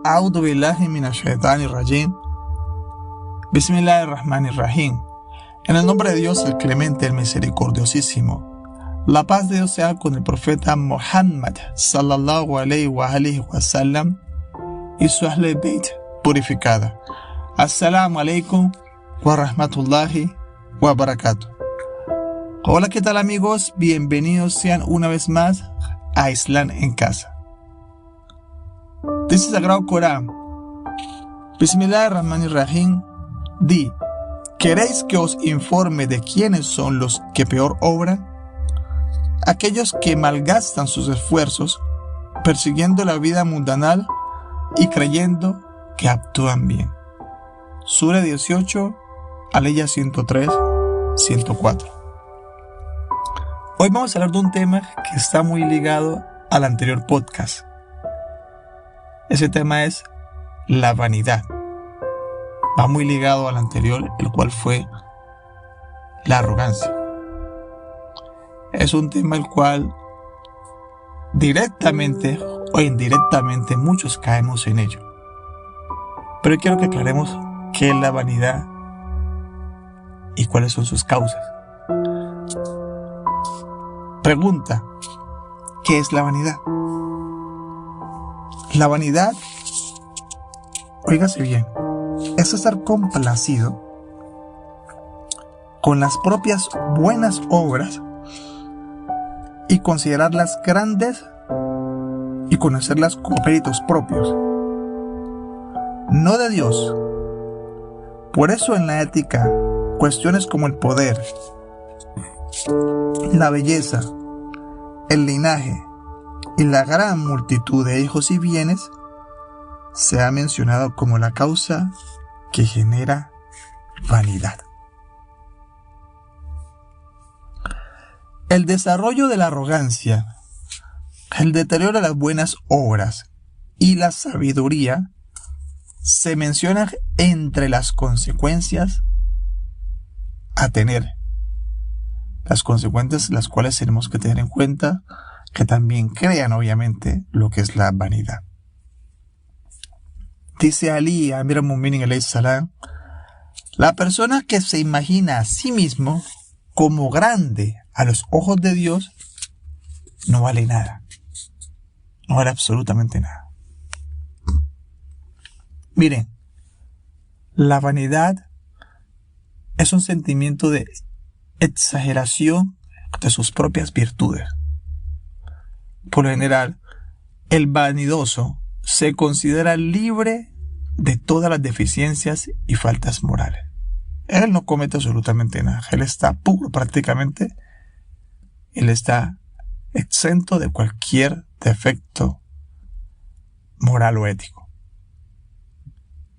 A'udhu billahi minash shaitanir rajim. Bismillahirrahmanirrahim. En el nombre de Dios, el clemente, el misericordiosísimo. La paz de Dios sea con el profeta Muhammad sallallahu alayhi wa sallam y su Ahl Bayt purificada. Assalamu alaikum wa rahmatullahi wa barakatuh. Hola, ¿qué tal amigos? Bienvenidos sean una vez más a Islam en Casa. Dice el Sagrado Corán: Bismillahirrahmanirrahim. Di, ¿queréis que os informe de quiénes son los que peor obran? Aquellos que malgastan sus esfuerzos persiguiendo la vida mundanal y creyendo que actúan bien. Sura 18, aleya 103, 104. Hoy vamos a hablar de un tema que está muy ligado al anterior podcast. Ese tema es la vanidad. Va muy ligado al anterior, el cual fue la arrogancia. Es un tema el cual directamente o indirectamente muchos caemos en ello. Pero quiero que aclaremos qué es la vanidad y cuáles son sus causas. Pregunta: ¿qué es la vanidad? La vanidad, óigase bien, es estar complacido con las propias buenas obras y considerarlas grandes y conocerlas como méritos propios, no de Dios. Por eso en la ética, cuestiones como el poder, la belleza, el linaje y la gran multitud de hijos y bienes se ha mencionado como la causa que genera vanidad. El desarrollo de la arrogancia, el deterioro de las buenas obras y la sabiduría se mencionan entre las consecuencias a tener. Las consecuencias las cuales tenemos que tener en cuenta, que también crean obviamente lo que es la vanidad. Dice Ali, Amir al-Mu'minin alayhi salam: la persona que se imagina a sí mismo como grande a los ojos de Dios no vale nada. No vale absolutamente nada. Miren, la vanidad es un sentimiento de exageración de sus propias virtudes. Por lo general, el vanidoso se considera libre de todas las deficiencias y faltas morales. Él no comete absolutamente nada. Él está puro prácticamente. Él está exento de cualquier defecto moral o ético.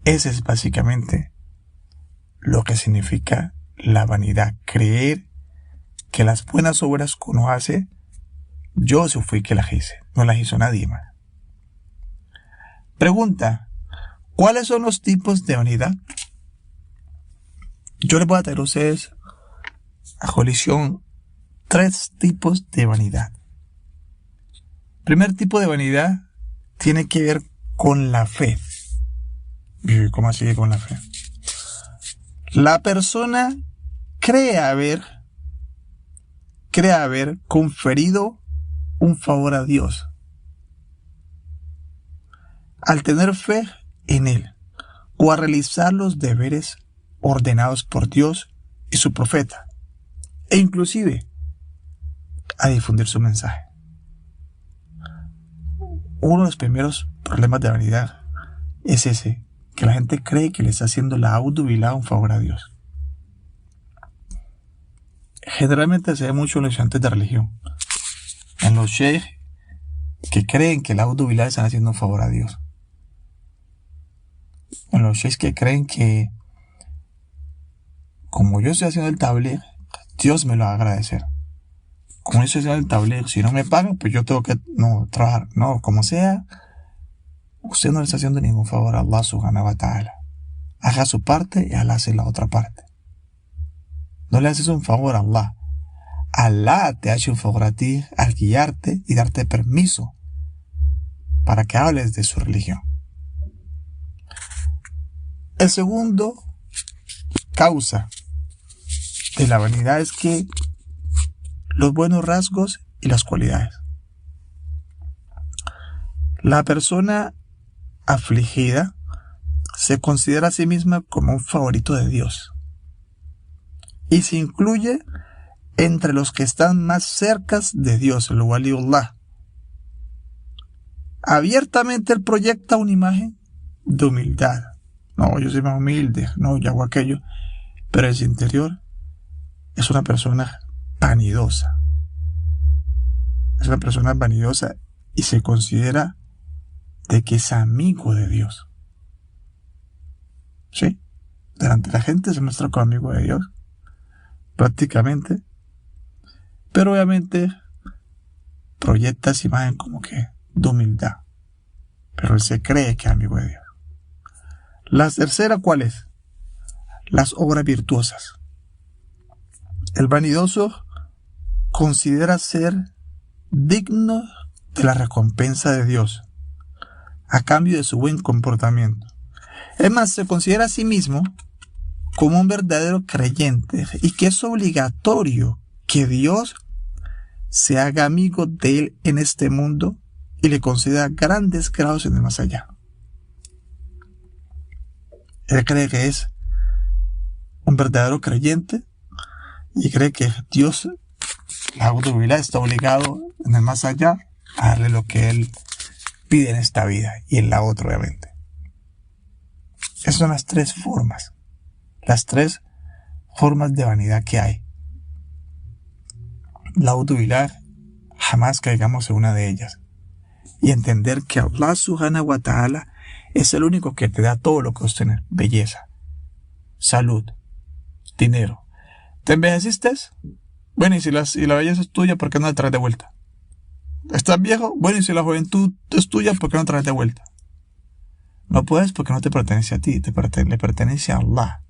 Ese es básicamente lo que significa la vanidad. Creer que las buenas obras que uno hace, yo fui que las hice, no las hizo nadie más. Pregunta: ¿cuáles son los tipos de vanidad? Yo les voy a traer a ustedes a colisión 3 tipos de vanidad. Primer tipo de vanidad tiene que ver con la fe. ¿Cómo así con la fe? La persona cree haber conferido un favor a Dios al tener fe en Él o a realizar los deberes ordenados por Dios y su profeta, e inclusive a difundir su mensaje. Uno de los primeros problemas de vanidad es ese, que la gente cree que le está haciendo la audubilá un favor a Dios. Generalmente se ve mucho en los estudiantes de religión, en los sheikh, que creen que la audubilá le están haciendo un favor a Dios, en los sheikhs que creen que como yo estoy haciendo el tabligh, Dios me lo va a agradecer. Como yo estoy haciendo el tabligh, si no me pagan, pues yo tengo que no trabajar. No, como sea, usted no le está haciendo ningún favor a Allah subhanahu wa ta'ala. Haga su parte y Allah hace la otra parte. No le haces un favor a Allah. Allah te hace un favor a ti al guiarte y darte permiso para que hables de su religión. El segundo causa de la vanidad es que los buenos rasgos y las cualidades. La persona afligida se considera a sí misma como un favorito de Dios y se incluye entre los que están más cerca de Dios, el Waliullah. Abiertamente él proyecta una imagen de humildad. No, yo soy más humilde, no, yo hago aquello. Pero en su interior es una persona vanidosa. Es una persona vanidosa y se considera de que es amigo de Dios. ¿Sí? Delante de la gente se muestra como amigo de Dios. Prácticamente. Pero obviamente proyecta esa imagen como que de humildad. Pero él se cree que es amigo de Dios. La tercera, ¿cuál es? Las obras virtuosas. El vanidoso considera ser digno de la recompensa de Dios a cambio de su buen comportamiento. Es más, se considera a sí mismo como un verdadero creyente y que es obligatorio que Dios se haga amigo de él en este mundo y le conceda grandes grados en el más allá. Él cree que es un verdadero creyente y cree que Dios, la autoridad, está obligado en el más allá a darle lo que él pide en esta vida y en la otra, obviamente. Esas son las tres formas de vanidad que hay. La autoridad, jamás caigamos en una de ellas. Y entender que Allah Subhanahu wa Ta'ala es el único que te da todo lo que usted tiene: belleza, salud, dinero. ¿Te envejeciste? Bueno, y si la belleza es tuya, ¿por qué no la traes de vuelta? ¿Estás viejo? Bueno, y si la juventud es tuya, ¿por qué no la traes de vuelta? No puedes porque no te pertenece a ti, le pertenece a Allah.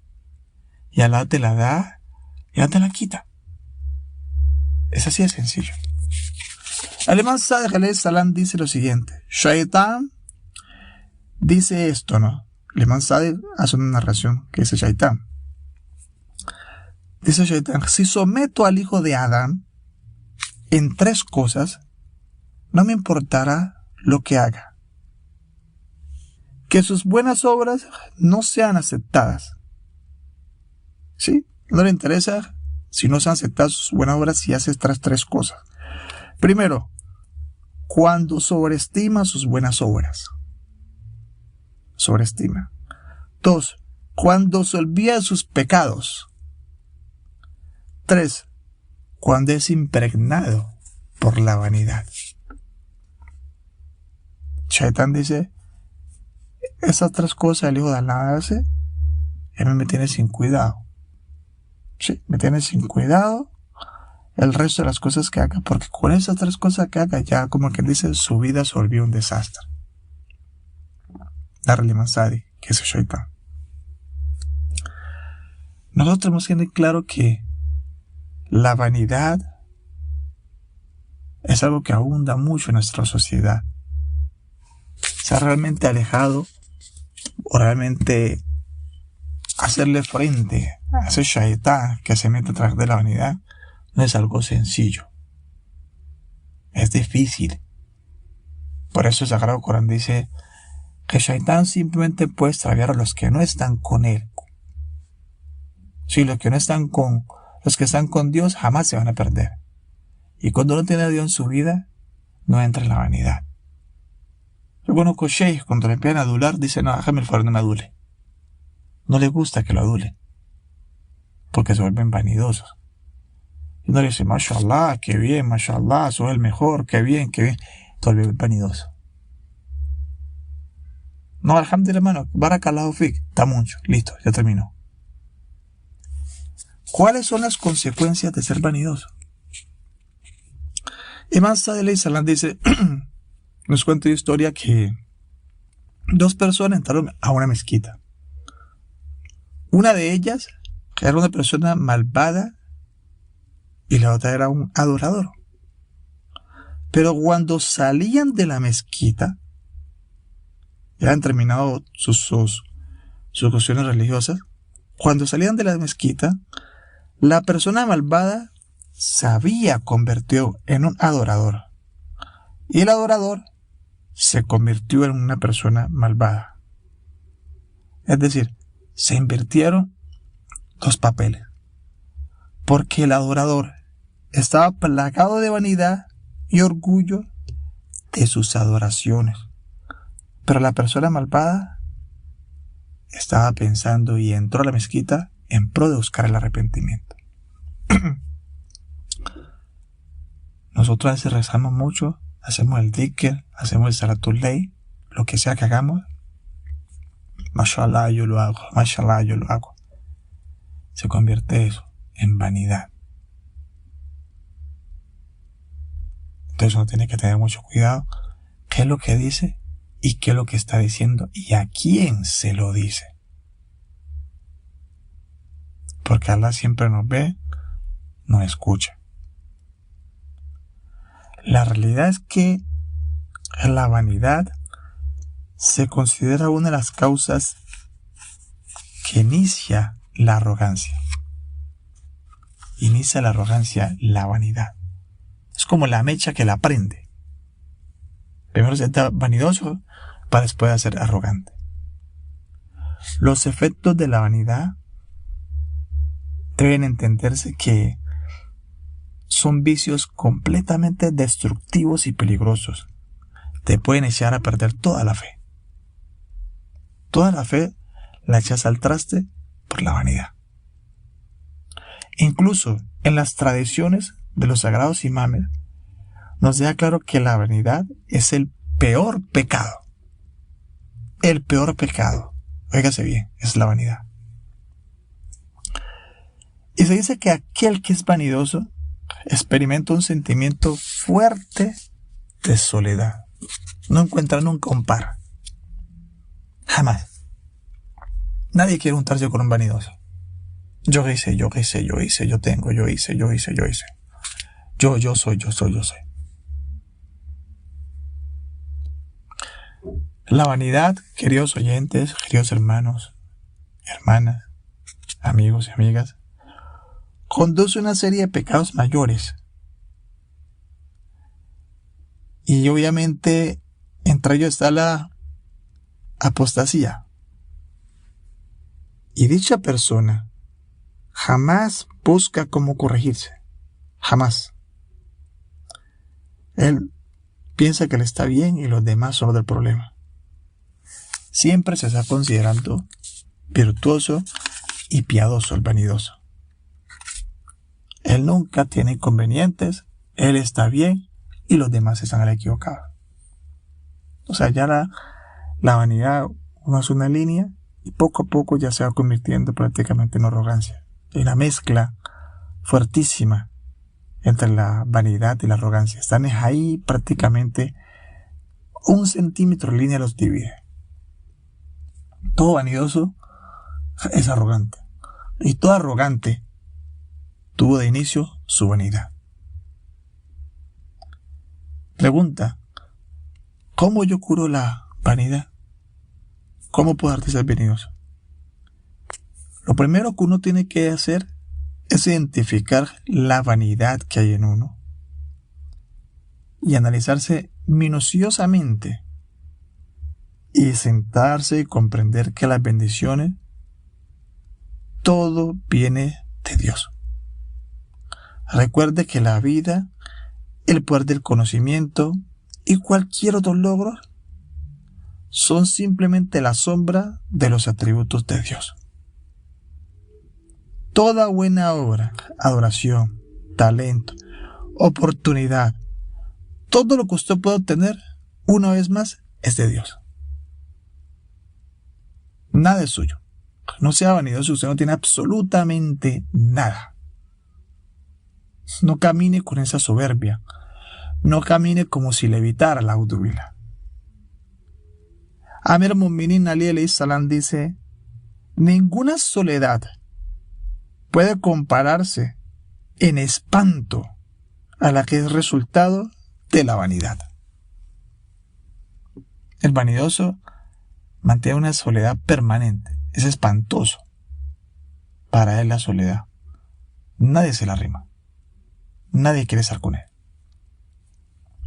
Y Allah te la da y Allah te la quita. Es así de sencillo. El Imam Sadiq alayhi salam dice lo siguiente. Shaitán dice esto, ¿no? El Imam Sadiq hace una narración que dice Shaitán. Dice Shaitán: si someto al hijo de Adán en tres cosas, no me importará lo que haga. Que sus buenas obras no sean aceptadas. ¿Sí? No le interesa si no se han aceptado sus buenas obras si hace estas tres cosas. Primero, cuando sobreestima sus buenas obras. Sobreestima. 2. Cuando se olvida de sus pecados. 3. Cuando es impregnado por la vanidad. Shaitán dice: esas tres cosas el hijo de Allah hace, él me tiene sin cuidado. Sí, me tiene sin cuidado el resto de las cosas que haga, porque con esas tres cosas que haga, ya como que dice, su vida se volvió un desastre. Darle Mansadi, que es el Shaitán. Nosotros tenemos que tener claro que la vanidad es algo que abunda mucho en nuestra sociedad. Se ha realmente alejado, o realmente hacerle frente a ese Shaitán que se mete atrás de la vanidad, no es algo sencillo. Es difícil. Por eso el Sagrado Corán dice que Shaitán simplemente puede extraviar a los que no están con él. Sí, los que están con Dios jamás se van a perder. Y cuando no tiene a Dios en su vida, no entra en la vanidad. Yo conozco Sheikh, cuando le empiezan a adular, dice: no, déjame el favor, no me adule. No le gusta que lo adulen, porque se vuelven vanidosos. Y uno le dice: mashallah, qué bien, mashallah, sos el mejor, qué bien, qué bien. Te vuelves vanidoso. No, alhamdulillah, hermano, barakallahu fik, está mucho, listo, ya terminó. ¿Cuáles son las consecuencias de ser vanidoso? Imam Sadiq alayhi salam dice, nos cuenta una historia que dos personas entraron a una mezquita. Una de ellas era una persona malvada y la otra era un adorador. Pero cuando salían de la mezquita, ya han terminado sus sus cuestiones religiosas, cuando salían de la mezquita, la persona malvada se había convertido en un adorador. Y el adorador se convirtió en una persona malvada. Es decir, se invirtieron los papeles. Porque el adorador estaba plagado de vanidad y orgullo de sus adoraciones. Pero la persona malvada estaba pensando y entró a la mezquita en pro de buscar el arrepentimiento. Nosotros a veces rezamos mucho, hacemos el dhikr, hacemos el salatul layl, lo que sea que hagamos. Mashallah, yo lo hago, mashallah, yo lo hago. Se convierte eso en vanidad. Entonces uno tiene que tener mucho cuidado qué es lo que dice y qué es lo que está diciendo y a quién se lo dice. Porque Allah siempre nos ve, nos escucha. La realidad es que la vanidad se considera una de las causas que inicia la arrogancia. Inicia la arrogancia, la vanidad. Es como la mecha que la prende. Primero se está vanidoso para después ser arrogante. Los efectos de la vanidad deben entenderse que son vicios completamente destructivos y peligrosos. Te pueden echar a perder toda la fe. Toda la fe la echas al traste por la vanidad. Incluso en las tradiciones de los sagrados imames nos deja claro que la vanidad es el peor pecado. El peor pecado. Óigase bien, es la vanidad. Y se dice que aquel que es vanidoso experimenta un sentimiento fuerte de soledad. No encuentra nunca un par. Jamás. Nadie quiere juntarse con un vanidoso. Yo hice, yo tengo, yo hice. Yo soy. La vanidad, queridos oyentes, queridos hermanos, hermanas, amigos y amigas, conduce a una serie de pecados mayores. Y obviamente entre ellos está la apostasía. Y dicha persona jamás busca cómo corregirse. Jamás. Él piensa que le está bien y los demás son los del problema. Siempre se está considerando virtuoso y piadoso el vanidoso. Él nunca tiene inconvenientes, él está bien y los demás están equivocados. O sea, ya la vanidad uno hace una línea y poco a poco ya se va convirtiendo prácticamente en arrogancia. Hay una mezcla fuertísima entre la vanidad y la arrogancia. Están ahí prácticamente 1 centímetro de línea los divide. Todo vanidoso es arrogante. Y todo arrogante tuvo de inicio su vanidad. Pregunta: ¿cómo yo curo la vanidad? ¿Cómo puedo dejar de ser vanidoso? Lo primero que uno tiene que hacer es identificar la vanidad que hay en uno y analizarse minuciosamente y sentarse y comprender que las bendiciones, todo viene de Dios. Recuerde que la vida, el poder del conocimiento y cualquier otro logro son simplemente la sombra de los atributos de Dios. Toda buena obra, adoración, talento, oportunidad, todo lo que usted puede obtener, una vez más, es de Dios. Nada es suyo. No sea vanidoso, usted no tiene absolutamente nada. No camine con esa soberbia. No camine como si le evitara la autovila. Amir Mu'minin Ali alayhi salam dice: ninguna soledad puede compararse en espanto a la que es resultado de la vanidad. El vanidoso mantiene una soledad permanente. Es espantoso para él la soledad. Nadie se la arrima. Nadie quiere estar con él.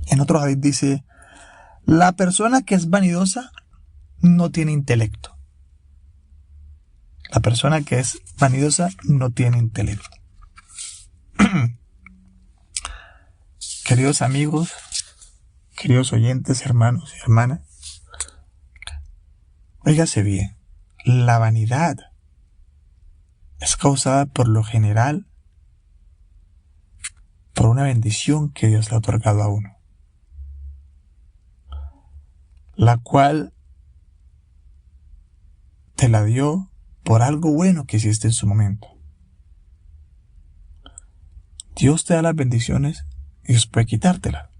En otro hadith dice: la persona que es vanidosa no tiene intelecto. La persona que es vanidosa no tiene intelecto. Queridos amigos, queridos oyentes, hermanos y hermanas, óigase bien, la vanidad es causada por lo general por una bendición que Dios le ha otorgado a uno, la cual te la dio por algo bueno que hiciste en su momento. Dios te da las bendiciones y Dios puede quitártelas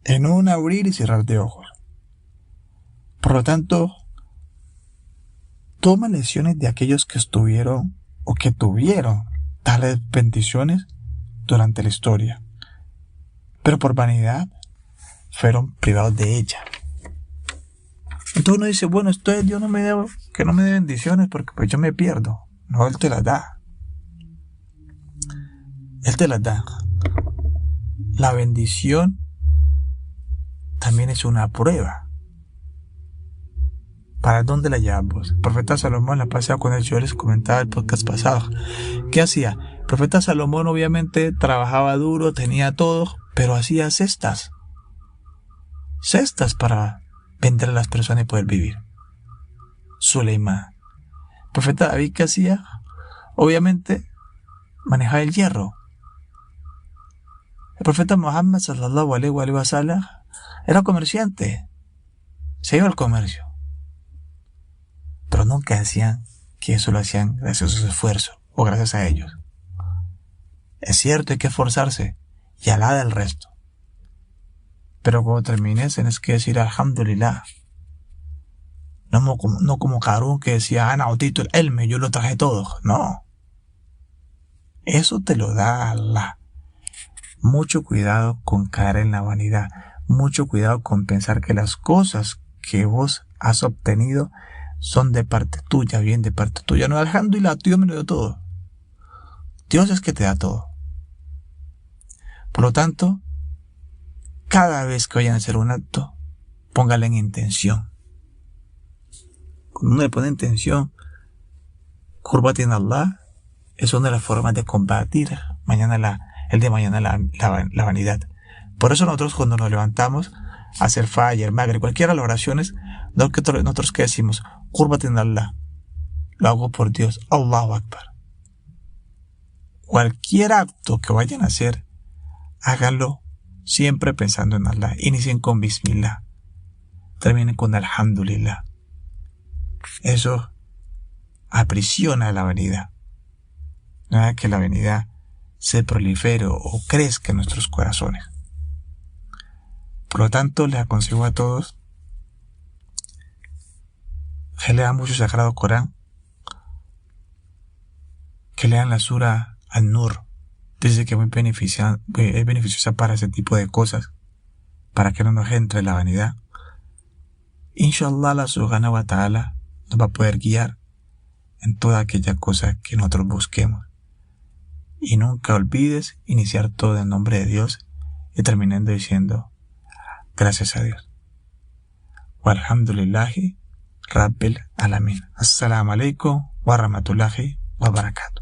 en un abrir y cerrar de ojos. Por lo tanto, toma lecciones de aquellos que estuvieron o que tuvieron tales bendiciones durante la historia, pero por vanidad fueron privados de ella. Entonces uno dice: bueno, esto es Dios, que no me dé bendiciones porque pues yo me pierdo. No, Él te las da. Él te las da. La bendición también es una prueba. ¿Para dónde la llevamos? El profeta Salomón, la pasada cuando yo les comentaba el podcast pasado, ¿qué hacía? El profeta Salomón obviamente trabajaba duro, tenía todo, pero hacía cestas para vender a las personas y poder vivir. Suleimán. El profeta David, ¿qué hacía? Obviamente manejaba el hierro. El profeta Muhammad sallallahu alaihi wa sallam era comerciante, se iba al comercio, pero nunca decían que eso lo hacían gracias a su esfuerzo o gracias a ellos. Es cierto, hay que esforzarse y Alá da el resto, pero cuando termines tienes que decir alhamdulillah. No como Qarún, que decía: ana autito el elme, yo lo traje todo. No, eso te lo da Allah. Mucho cuidado con caer en la vanidad. Mucho cuidado con pensar que las cosas que vos has obtenido son de parte tuya, bien de parte tuya. No, alhamdulillah, Dios me lo dio todo. Dios es que te da todo. Por lo tanto, cada vez que vayan a hacer un acto, póngale en intención. Cuando uno le pone intención, Qurbat in Allah, es una de las formas de combatir el de mañana la vanidad. Por eso nosotros cuando nos levantamos a hacer Fajr, Maghrib, cualquiera de las oraciones, nosotros que decimos: Qurbat in Allah, lo hago por Dios, Allahu Akbar. Cualquier acto que vayan a hacer, háganlo siempre pensando en Allah. Inicien con Bismillah, terminen con Alhamdulillah. Eso aprisiona la vanidad. No haga que la vanidad se prolifere o crezca en nuestros corazones. Por lo tanto, les aconsejo a todos que lean mucho el Sagrado Corán, que lean la Sura An-Nur. Dice que es beneficiosa para ese tipo de cosas, para que no nos entre la vanidad. Inshallah, Allah subhanahu wa ta'ala nos va a poder guiar en toda aquella cosa que nosotros busquemos. Y nunca olvides iniciar todo en nombre de Dios y terminando diciendo: gracias a Dios. Walhamdulillahi Rabbil Alamin. Assalamu alaikum wa rahmatullahi wa barakatuh.